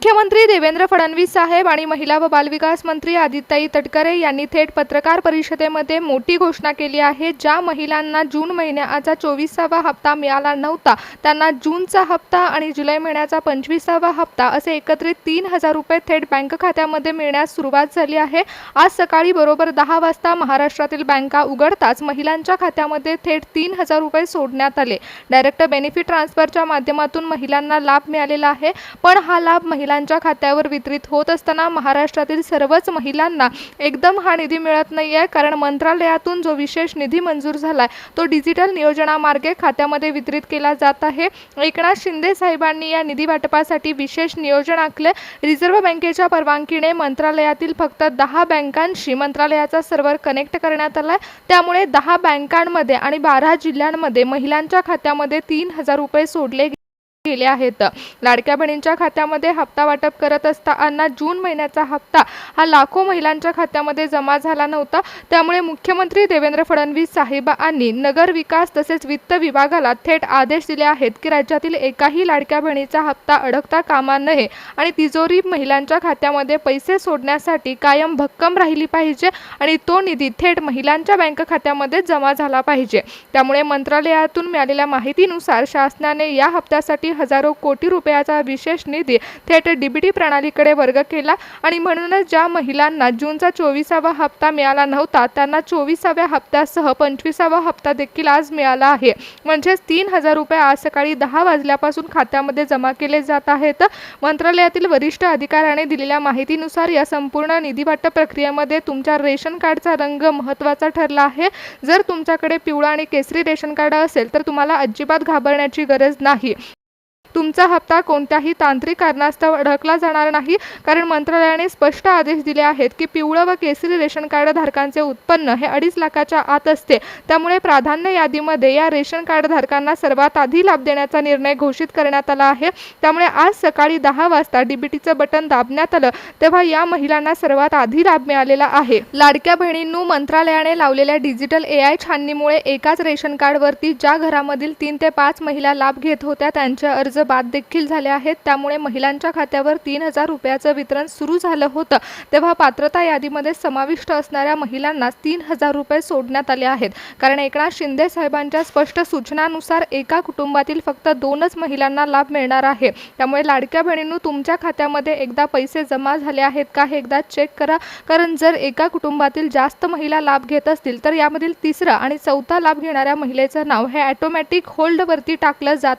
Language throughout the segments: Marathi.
मुख्यमंत्री देवेंद्र फडणवीस साहेब आणि महिला व बालविकास मंत्री आदित्यताई तटकरे यांनी थेट पत्रकार परिषदेमध्ये मोठी घोषणा केली आहे। ज्या महिलांना जून महिन्याचा 24वा हप्ता मिळाला नव्हता त्यांना जूनचा हप्ता आणि जुलै महिन्याचा 25वा हप्ता असे एकत्रित 3000 रुपये थेट बँक खात्यामध्ये मिळण्यास सुरुवात झाली आहे। आज सकाळी बरोबर 10 वाजता महाराष्ट्रातील बँका उघडताच महिलांच्या खात्यामध्ये थेट 3000 रुपये सोडण्यात आले। डायरेक्ट बेनिफिट ट्रान्सफरच्या माध्यमातून महिलांना लाभ मिळालेला आहे, पण हा लाभ महिलांच्या खात्यावर वितरित होत असताना महाराष्ट्रातील सर्वच महिलांना एकदम हा निधी मिळत नाहीये, कारण मंत्रालयातून जो विशेष निधी मंजूर झालाय तो डिजिटल नियोजनामार्गे खात्यामध्ये वितरित केला जात आहे। एकनाथ शिंदे साहेबांनी या निधी वाटपासाठी विशेष नियोजन आखले। रिझर्व्ह बँकेच्या परवानगीने मंत्रालयातील फक्त 10 बँकांशी मंत्रालयाचा सर्व्हर कनेक्ट करण्यात आलाय। त्यामुळे 10 बँकांमध्ये आणि 12 जिल्ह्यांमध्ये महिलांच्या खात्यामध्ये 3000 रुपये सोडले गेले आहेत। लाडक्या बहिणींच्या खात्यामध्ये हप्ता वाटप करत असताना जून महिन्याचा हप्ता हा लाखो महिलांच्या खात्यामध्ये जमा झाला नव्हता। त्यामुळे मुख्यमंत्री देवेंद्र फडणवीस साहेबांनी नगर विकास तसेच वित्त विभागाला थेट आदेश दिले आहेत की राज्यातील एकाही लाडक्या बहिणीचा हप्ता अडकता कामा नये आणि तिजोरी महिलांच्या खात्यामध्ये पैसे सोडण्यासाठी कायम भक्कम राहिली पाहिजे आणि तो निधी थेट महिलांच्या बँक खात्यामध्ये जमा झाला पाहिजे। त्यामुळे मंत्रालयातून मिळालेल्या माहितीनुसार शासनाने या हप्त्यासाठी हजारो कोटी रुपयाचा विशेष निधी थेट डीबीटी प्रणालीकडे वर्ग केला आणि म्हणूनच ज्या महिलांना जूनचा 24वा हप्ता मिळाला नव्हता त्यांना 24व्या हप्त्यासह 25वा हप्ता देखील आज मिळाला आहे। म्हणजेच 3000 रुपये आज सकाळी 10 वाजल्यापासून खात्यामध्ये जमा केले जात आहेत। मंत्रालयातील वरिष्ठ अधिकाऱ्याने दिलेल्या माहितीनुसार या संपूर्ण निधी वाटप प्रक्रियेमध्ये तुमच्या रेशन कार्डचा रंग महत्त्वाचा ठरला आहे। जर तुमच्याकडे पिवळा आणि केसरी रेशन कार्ड असेल तर तुम्हाला अजिबात घाबरण्याची गरज नाही। तुमचा हप्ता कोणत्याही तांत्रिक कारणास्तव अडकला जाणार नाही, कारण मंत्रालयाने स्पष्ट आदेश दिले आहेत की पिवळं व केसरी रेशन कार्ड धारकांचे उत्पन्न हे 2.5 लाखाच्या आत असते। त्यामुळे प्राधान्य यादीमध्ये या रेशन कार्ड धारकांना सर्वात आधी लाभ देण्याचा निर्णय घोषित करण्यात आला आहे। त्यामुळे आज सकाळी 10 वाजता डीबीटीचं बटन दाबण्यात आलं तेव्हा या महिलांना सर्वात आधी लाभ मिळालेला आहे। लाडक्या बहिणींनो, मंत्रालयाने लावलेल्या डिजिटल AI छाननीमुळे एकाच रेशन कार्डवरती ज्या घरामधील 3 ते 5 महिला लाभ घेत होत्या त्यांचे अर्ज बाद देखील झाले आहेत। त्यामुळे महिलांच्या खात्यावर 3000 रुपयाचं वितरण सुरू झालं होतं तेव्हा पात्रता यादीमध्ये समाविष्ट असणाऱ्या महिलांना 3000 रुपये सोडण्यात आले आहेत, कारण एकनाथ शिंदे साहेबांच्या स्पष्ट सूचनानुसार एका कुटुंबातील फक्त 2च महिलांना लाभ मिळणार आहे। त्यामुळे लाडक्या बहिणींनो, तुमच्या खात्यामध्ये एकदा पैसे जमा झाले आहेत का हे एकदा चेक करा, कारण जर एका कुटुंबातील जास्त महिला लाभ घेत असतील तर यामधील 3रा आणि 4था लाभ घेणाऱ्या महिलेचं नाव हे ऑटोमॅटिक होल्डवरती टाकलं जात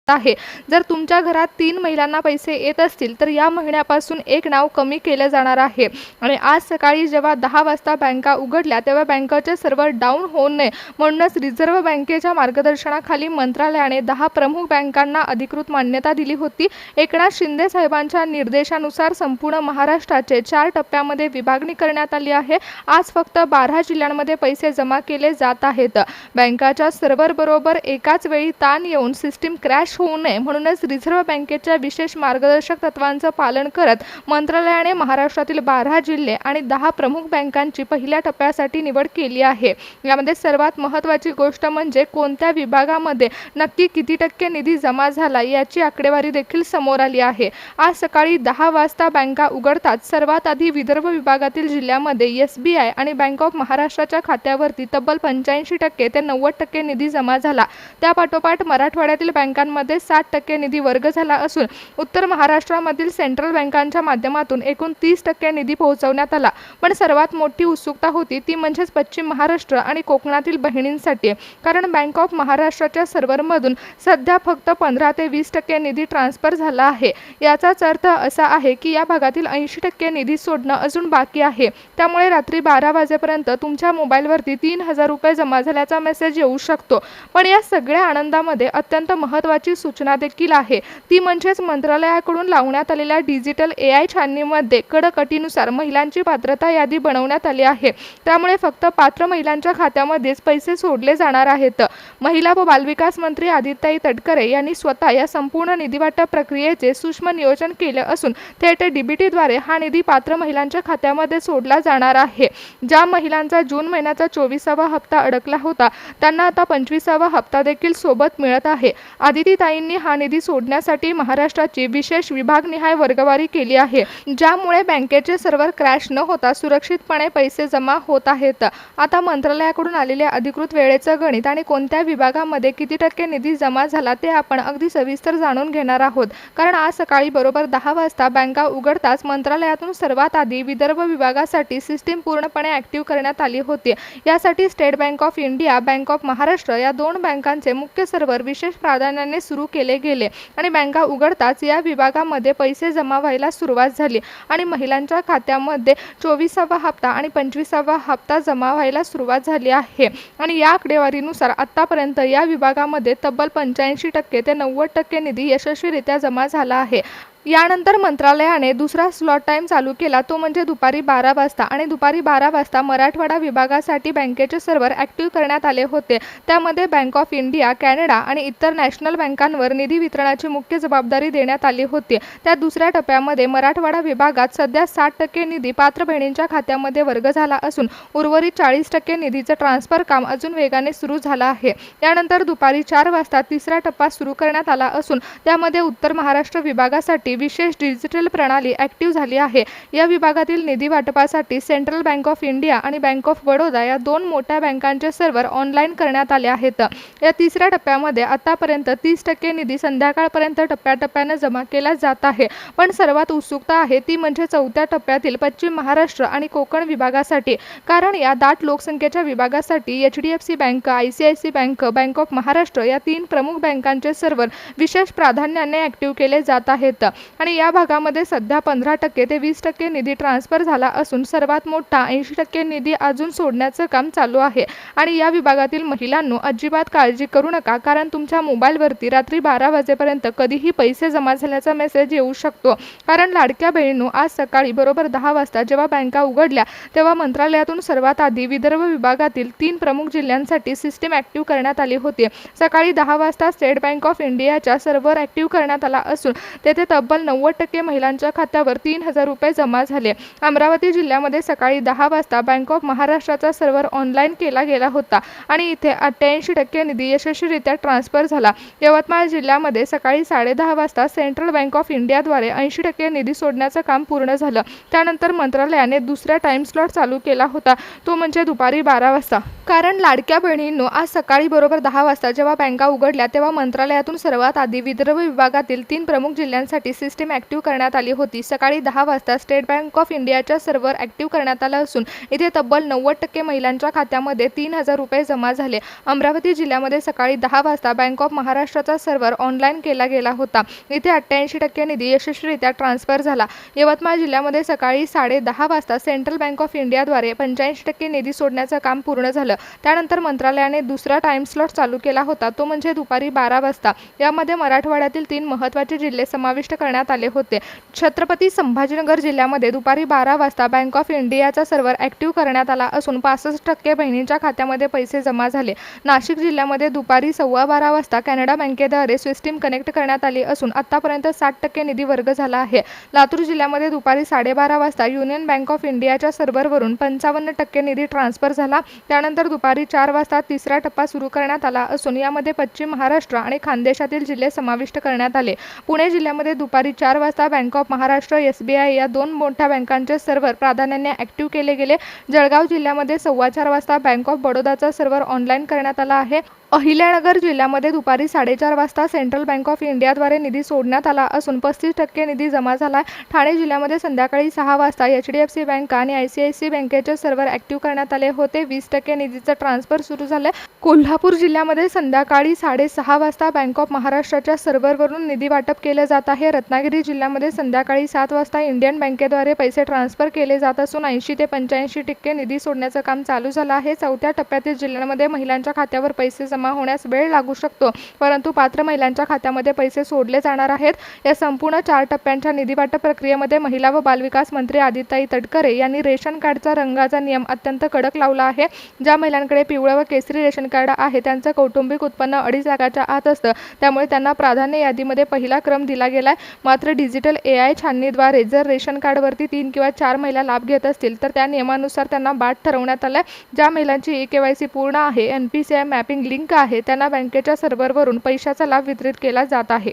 आहे। जर तुमच्या घरात 3 महिलांना पैसे येत असतील तर या महिन्यापासून एक नाव कमी केलं जाणार आहे। आणि आज सकाळी जेव्हा 10 वाजता बँका उघडल्या तेव्हा बँकेचे सर्व्हर डाऊन होऊ नये म्हणूनच रिझर्व्ह बँकेच्या मार्गदर्शनाखाली मंत्रालयाने 10 प्रमुख बँकांना अधिकृत मान्यता दिली होती। एकनाथ शिंदे साहेबांच्या निर्देशानुसार संपूर्ण महाराष्ट्राचे 4 टप्प्यामध्ये विभागणी करण्यात आली आहे। आज फक्त 12 जिल्ह्यांमध्ये पैसे जमा केले जात आहेत। बँकाच्या सर्व्हर बरोबर एकाच वेळी ताण येऊन सिस्टीम क्रॅश होऊ नये म्हणूनच रिझर्व्ह बँकेच्या विशेष मार्गदर्शक तत्वांचं पालन करत मंत्रालयाने महाराष्ट्रातील 12 जिल्हे आणि 10 प्रमुख बँकांची पहिल्या टप्प्यासाठी निवड केली आहे। यामध्ये सर्वात महत्त्वाची गोष्ट म्हणजे कोणत्या विभागामध्ये नक्की किती टक्के निधी जमा झाला याची आकडेवारी देखील समोर आली आहे। आज सकाळी 10 वाजता बँका उघडताच सर्वात आधी विदर्भ विभागातील जिल्ह्यामध्ये SBI आणि बँक ऑफ महाराष्ट्राच्या खात्यावरती तब्बल 85% ते 90% निधी जमा झाला। त्यापाठोपाठ मराठवाड्यातील बँकांमध्ये 60% निधी वर्ग झाला असून उत्तर महाराष्ट्रामधील सेंट्रल बँकांच्या माध्यमातून एकूण 30% निधी पोहोचवण्यात आला। पण सर्वात मोठी उत्सुकता होती ती म्हणजेच पश्चिम महाराष्ट्र आणि कोकणातील बहिणींसाठी, कारण बँक ऑफ महाराष्ट्राच्या सर्व्हरमधून सध्या फक्त 15 ते 20% निधी ट्रान्सफर झाला आहे। याचाच अर्थ असा आहे की या भागातील 80% निधी सोडणं अजून बाकी आहे। त्यामुळे रात्री 12 वाजेपर्यंत तुमच्या मोबाईलवरती 3000 रुपये जमा झाल्याचा मेसेज येऊ शकतो। पण या सगळ्या आनंदामध्ये अत्यंत महत्त्वाची सूचना देखील आहे, ती म्हणजेच मंत्रालयाकडून लावण्यात आलेल्या डिजिटल AI छाननीमध्ये कडक अटीनुसार महिलांची पात्रता यादी बनवण्यात आली आहे। त्यामुळे फक्त पात्र महिलांच्या खात्यामध्येच पैसे सोडले जाणार आहेत। महिला व बालविकास मंत्री आदित्यताई तटकरे यांनी स्वतः या संपूर्ण निधी वाटप प्रक्रियेचे सूक्ष्म नियोजन केले असून थेट डीबीटीद्वारे हा निधी पात्र महिलांच्या खात्यामध्ये सोडला जाणार आहे। ज्या महिलांचा जून महिन्याचा 24वा हप्ता अडकला होता त्यांना आता 25वा हप्ता देखील सोबत मिळत आहे। आदिती आदितीताईंनी हा निधी सोडण्यासाठी महाराष्ट्राची विशेष विभागनिहाय वर्गवारी केली आहे, ज्यामुळे बँकेचे सर्व्हर क्रॅश न होता सुरक्षितपणे पैसे जमा होत आहेत. आता मंत्रालयाकडून आलेले अधिकृत वेळेचं गणित आणि कोणत्या विभागामध्ये किती टक्के निधी जमा झाला ते आपण अगदी सविस्तर जाणून घेणार आहोत. कारण आज सकाळी बरोबर 10 वाजता बँका उघडताच मंत्रालयातून सर्वात आधी विदर्भ विभागासाठी सिस्टीम पूर्णपणे ॲक्टिव्ह करण्यात आली होती. यासाठी state bank of India, bank of Maharashtra या दोन बँकांचे मुख्य सर्व्हर विशेष प्राधान्याने सुरू केले गेले आणि बँका उघडताच या विभागामध्ये पैसे जमा व्हायला सुरुवात झाली आणि महिलांच्या खात्यामध्ये 24वा हप्ता आणि 25वा हप्ता जमा व्हायला सुरुवात झाली आहे. आणि या आकडेवारीनुसार आतापर्यंत या विभागामध्ये तब्बल 85% ते 90% निधी यशस्वीरित्या जमा झाला आहे. यानंतर मंत्रालयाने दुसरा स्लॉट टाइम चालू केला, तो म्हणजे दुपारी 12 वाजता आणि दुपारी 12 वाजता मराठवाडा विभागासाठी बँकेचे सर्व्हर ॲक्टिव्ह करण्यात आले होते. त्यामध्ये बँक ऑफ इंडिया, कॅनडा आणि इतर नॅशनल बँकांवर निधी वितरणाची मुख्य जबाबदारी देण्यात आली होती. त्या दुसऱ्या टप्प्यामध्ये मराठवाडा विभागात सध्या 60% निधी पात्र बहिणींच्या खात्यामध्ये वर्ग झाला असून उर्वरित 40% निधीचं ट्रान्सफर काम अजून वेगाने सुरू झालं आहे. यानंतर दुपारी 4 वाजता तिसरा टप्पा सुरू करण्यात आला असून त्यामध्ये उत्तर महाराष्ट्र विभागासाठी विशेष डिजिटल प्रणाली ॲक्टिव्ह झाली आहे. या विभागातील निधी वाटपासाठी सेंट्रल बँक ऑफ इंडिया आणि बँक ऑफ बडोदा या दोन मोठ्या बँकांचे सर्व्हर ऑनलाईन करण्यात आले आहेत. या तिसऱ्या टप्प्यामध्ये आतापर्यंत 30% निधी संध्याकाळपर्यंत टप्प्याटप्प्याने जमा केला जात आहे. पण सर्वात उत्सुकता आहे ती म्हणजे चौथ्या टप्प्यातील पश्चिम महाराष्ट्र आणि कोकण विभागासाठी. कारण या दाट लोकसंख्येच्या विभागासाठी HDFC bank, ICICI bank, bank of Maharashtra या तीन प्रमुख बँकांचे सर्व्हर विशेष प्राधान्याने ॲक्टिव्ह केले जात आहेत. आणि या भागामध्ये सध्या 15% ते 20% निधी ट्रान्सफर झाला असून सर्वात मोठा 80% निधी अजून सोडण्याचं काम चालू आहे. आणि या विभागातील महिलांनो अजिबात काळजी करू नका, कारण तुमच्या मोबाईलवरती रात्री 12 वाजेपर्यंत कधीही पैसे जमा झाल्याचा मेसेज येऊ शकतो. कारण लाडक्या बहिणींनो, आज सकाळी बरोबर 10 वाजता जेव्हा बँका उघडल्या तेव्हा मंत्रालयातून सर्वात आधी विदर्भ विभागातील 3 प्रमुख जिल्ह्यांसाठी सिस्टीम ॲक्टिव्ह करण्यात आली होती. सकाळी 10 वाजता स्टेट बँक ऑफ इंडियाच्या सर्व्हर ॲक्टिव्ह करण्यात आला असून तेथे तब्बल 90% महिलांच्या खात्यावर 3000 रुपये जमा झाले. अमरावती जिल्ह्यामध्ये सकाळी 10 वाजता बँक ऑफ महाराष्ट्राचा सर्व्हर ऑनलाईन केला गेला होता आणि इथे 88% निधी यशस्वीरित्या ट्रान्सफर झाला. यवतमाळ जिल्ह्यामध्ये सकाळी 10:30 वाजता सेंट्रल बँक ऑफ इंडियाद्वारे 80% निधी सोडण्याचं काम पूर्ण झालं. त्यानंतर मंत्रालयाने दुसरा टाइम स्लॉट चालू केला होता, तो म्हणजे दुपारी 12 वाजता. कारण लाडक्या बहिणींनो, आज सकाळी बरोबर 10 वाजता जेव्हा बँका उघडल्या तेव्हा मंत्रालयातून सर्वात आधी विदर्भ विभागातील 3 प्रमुख जिल्ह्यांसाठी सिस्टीम ॲक्टिव्ह करण्यात आली होती. सकाळी 10 वाजता स्टेट बँक ऑफ इंडियाच्या सर्व्हर ॲक्टिव्ह करण्यात आलं असून इथे तब्बल 90% महिलांच्या खात्यामध्ये 3000 रुपये जमा झाले. अमरावती जिल्ह्यामध्ये सकाळी 10 वाजता बँक ऑफ महाराष्ट्राचा सर्व्हर ऑनलाईन केला गेला होता. इथे 88% निधी यशस्वीरित्या ट्रान्सफर झाला. यवतमाळ जिल्ह्यामध्ये सकाळी 10:30 वाजता सेंट्रल बँक ऑफ इंडियाद्वारे 85% निधी सोडण्याचं काम पूर्ण झालं. त्यानंतर मंत्रालयाने दुसरा टाइम स्लॉट चालू केला होता, तो म्हणजे दुपारी 12 वाजता. यामध्ये मराठवाड्यातील 3 महत्त्वाचे जिल्हे समाविष्ट करण्यात आले होते. छत्रपती संभाजीनगर जिल्ह्यामध्ये दुपारी 12 वाजता बँक ऑफ इंडियाचा सर्व्हर ॲक्टिव्ह करण्यात आला असून 65% बहिणींच्या खात्यामध्ये पैसे जमा झाले. नाशिक जिल्ह्यामध्ये दुपारी 12:15 वाजता कॅनडा बँकेद्वारे सिस्टीम कनेक्ट करण्यात आली असून आतापर्यंत 60% निधी वर्ग झाला आहे. लातूर जिल्ह्यामध्ये दुपारी 12:30 वाजता युनियन बँक ऑफ इंडियाच्या सर्व्हरवरून 55% निधी ट्रान्सफर झाला. त्यानंतर दुपारी 4 वाजता तिसरा टप्पा सुरू करण्यात आला असून यामध्ये पश्चिम महाराष्ट्र आणि खानदेशातील जिल्हे समाविष्ट करण्यात आले. पुणे जिल्ह्यामध्ये दुपारी 4 वाजता बँक ऑफ महाराष्ट्र, SBI या 2 मोठ्या बँकांचे सर्व्हर प्राधान्याने ॲक्टिव्ह केले गेले. जळगाव जिल्ह्यामध्ये 4:15 वाजता बँक ऑफ बडोदाचा सर्व्हर ऑनलाईन करण्यात आला आहे. अहिल्यानगर जिल्ह्यामध्ये दुपारी 4:30 वाजता सेंट्रल बँक ऑफ इंडियाद्वारे निधी सोडण्यात आला असून 35% निधी जमा झाला. ठाणे जिल्ह्यामध्ये संध्याकाळी 6 वाजता HDFC बँक आणि ICICI बँकेचे सर्व्हर ॲक्टिव्ह करण्यात आले होते. 20% निधीचं ट्रान्सफर सुरू झाले. कोल्हापूर जिल्ह्यामध्ये संध्याकाळी 6:30 वाजता बँक ऑफ महाराष्ट्राच्या सर्व्हरवरून निधी वाटप केलं जात आहे. रत्नागिरी जिल्ह्यामध्ये संध्याकाळी 7 वाजता इंडियन बँकेद्वारे पैसे ट्रान्सफर केले जात असून 80 ते 85% निधी सोडण्याचं काम चालू झालं आहे. चौथ्या टप्प्यातील जिल्ह्यांमध्ये महिलांच्या खात्यावर पैसे जमा होण्यास वेळ लागू शकतो, परंतु पात्र महिलांच्या खात्यामध्ये पैसे सोडले जाणार आहेत. या संपूर्ण 4 टप्प्यांच्या निधी वाटप प्रक्रियेमध्ये महिला व बालविकास मंत्री आदितीताई तटकरे यांनी रेशन कार्डचा रंगाचा नियम अत्यंत कडक लावला आहे. ज्या महिलांकडे पिवळं व केसरी रेशन कार्ड आहे त्यांचं कौटुंबिक उत्पन्न 2.5 लाखाच्या आत असतं, त्यामुळे त्यांना प्राधान्य यादीमध्ये पहिला क्रम दिला गेलाय. मात्र डिजिटल AI छाननीद्वारे जर रेशन कार्डवरती 3 किंवा 4 महिला लाभ घेत असतील तर त्या नियमानुसार त्यांना बाद ठरवण्यात आलं. ज्या महिलांची KYC पूर्ण आहे, NPCI मॅपिंग लिंक आहे, त्यांना बँकेच्या सर्व्हरवरून पैशाचा लाभ वितरित केला जात आहे.